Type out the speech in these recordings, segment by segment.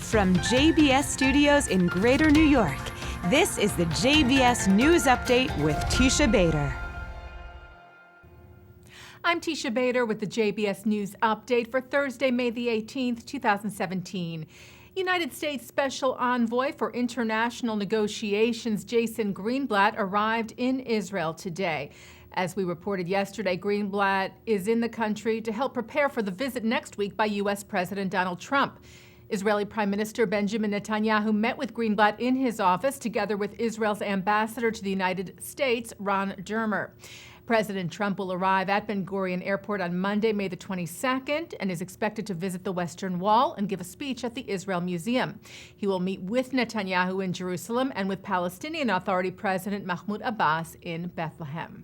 From JBS Studios in Greater New York, this is the JBS News Update with Teisha Bader. I'm Teisha Bader with the JBS News Update for Thursday, May the 18th, 2017. United States Special Envoy for International Negotiations Jason Greenblatt arrived in Israel today. As we reported yesterday, Greenblatt is in the country to help prepare for the visit next week by U.S. President Donald Trump. Israeli Prime Minister Benjamin Netanyahu met with Greenblatt in his office together with Israel's ambassador to the United States, Ron Dermer. President Trump will arrive at Ben Gurion Airport on Monday, May the 22nd, and is expected to visit the Western Wall and give a speech at the Israel Museum. He will meet with Netanyahu in Jerusalem and with Palestinian Authority President Mahmoud Abbas in Bethlehem.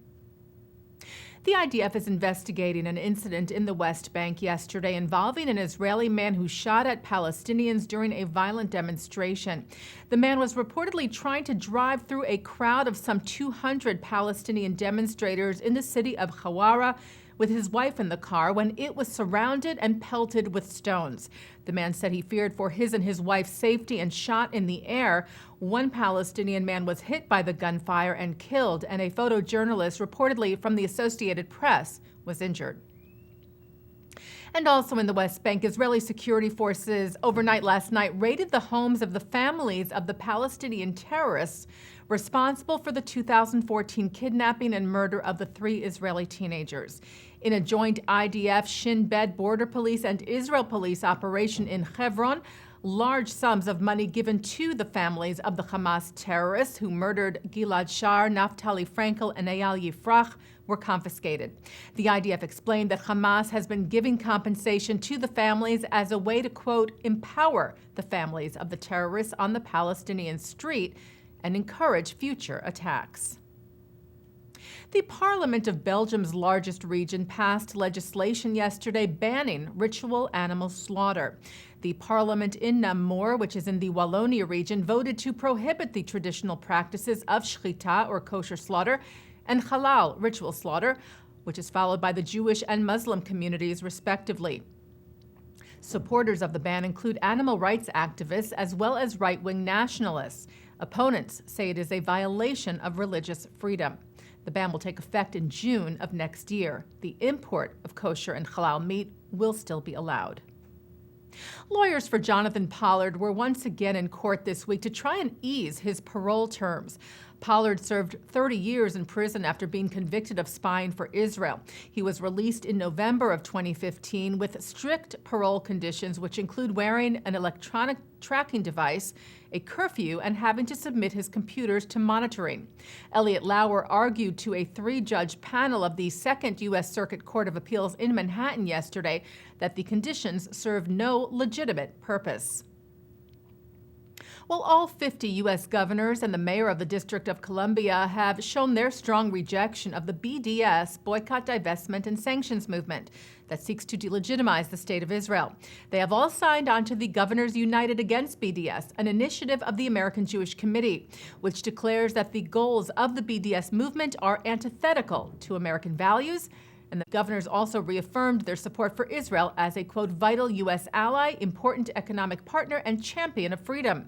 The IDF is investigating an incident in the West Bank yesterday involving an Israeli man who shot at Palestinians during a violent demonstration. The man was reportedly trying to drive through a crowd of some 200 Palestinian demonstrators in the city of Hawara with his wife in the car when it was surrounded and pelted with stones. The man said he feared for his and his wife's safety and shot in the air. One Palestinian man was hit by the gunfire and killed, and a photojournalist, reportedly from the Associated Press, was injured. And also in the West Bank, Israeli security forces overnight last night raided the homes of the families of the Palestinian terrorists responsible for the 2014 kidnapping and murder of the 3 Israeli teenagers. In a joint IDF, Shin Bet Border Police and Israel Police operation in Hebron, large sums of money given to the families of the Hamas terrorists who murdered Gilad Shar, Naftali Frankel, and Eyal Yifrach were confiscated. The IDF explained that Hamas has been giving compensation to the families as a way to, quote, empower the families of the terrorists on the Palestinian street and encourage future attacks. The Parliament of Belgium's largest region passed legislation yesterday banning ritual animal slaughter. The Parliament in Namur, which is in the Wallonia region, voted to prohibit the traditional practices of shechita, or kosher slaughter, and halal, ritual slaughter, which is followed by the Jewish and Muslim communities, respectively. Supporters of the ban include animal rights activists as well as right-wing nationalists. Opponents say it is a violation of religious freedom. The ban will take effect in June of next year. The import of kosher and halal meat will still be allowed. Lawyers for Jonathan Pollard were once again in court this week to try and ease his parole terms. Pollard served 30 years in prison after being convicted of spying for Israel. He was released in November of 2015 with strict parole conditions, which include wearing an electronic tracking device, a curfew, and having to submit his computers to monitoring. Elliot Lauer argued to a 3-judge panel of the Second U.S. Circuit Court of Appeals in Manhattan yesterday that the conditions serve no legitimate purpose. Well, all 50 U.S. governors and the mayor of the District of Columbia have shown their strong rejection of the BDS, boycott, divestment, and sanctions movement that seeks to delegitimize the State of Israel. They have all signed on to the Governors United Against BDS, an initiative of the American Jewish Committee, which declares that the goals of the BDS movement are antithetical to American values. And the governors also reaffirmed their support for Israel as a, quote, vital U.S. ally, important economic partner, and champion of freedom.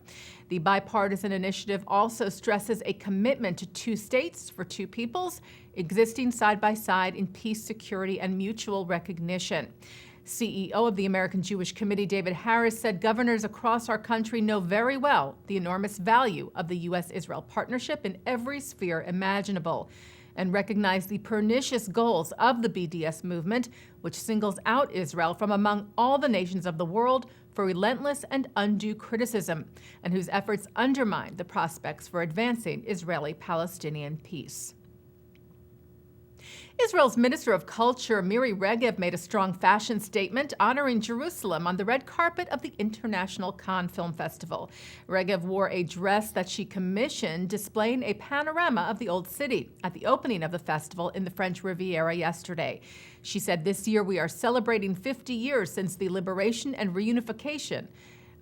The bipartisan initiative also stresses a commitment to 2 states for 2 peoples, existing side by side in peace, security, and mutual recognition. CEO of the American Jewish Committee, David Harris, said governors across our country know very well the enormous value of the U.S.-Israel partnership in every sphere imaginable, and recognize the pernicious goals of the BDS movement, which singles out Israel from among all the nations of the world for relentless and undue criticism, and whose efforts undermine the prospects for advancing Israeli-Palestinian peace. Israel's Minister of Culture, Miri Regev, made a strong fashion statement honoring Jerusalem on the red carpet of the International Cannes Film Festival. Regev wore a dress that she commissioned displaying a panorama of the Old City at the opening of the festival in the French Riviera yesterday. She said, "This year we are celebrating 50 years since the liberation and reunification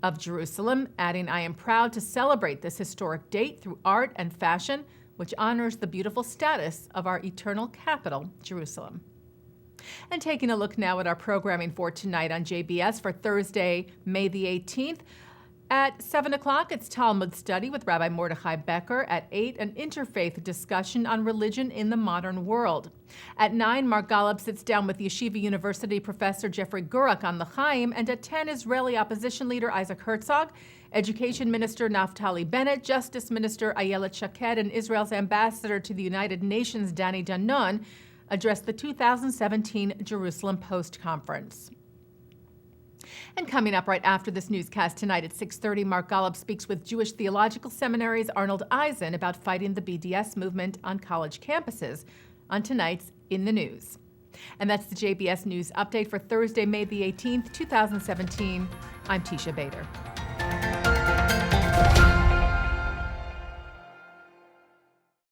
of Jerusalem," adding, "I am proud to celebrate this historic date through art and fashion, which honors the beautiful status of our eternal capital, Jerusalem." And taking a look now at our programming for tonight on JBS for Thursday, May the 18th, At 7 o'clock, it's Talmud Study with Rabbi Mordechai Becker. At 8, an interfaith discussion on religion in the modern world. At 9, Mark Golub sits down with Yeshiva University professor Jeffrey Gurak on the Chaim. And at 10, Israeli opposition leader Isaac Herzog, Education Minister Naftali Bennett, Justice Minister Ayelet Shaked, and Israel's ambassador to the United Nations, Danny Danon, addressed the 2017 Jerusalem Post Conference. And coming up right after this newscast tonight at 6:30, Mark Golub speaks with Jewish Theological Seminary's Arnold Eisen about fighting the BDS movement on college campuses on tonight's In the News. And that's the JBS News Update for Thursday, May the 18th, 2017. I'm Teisha Bader.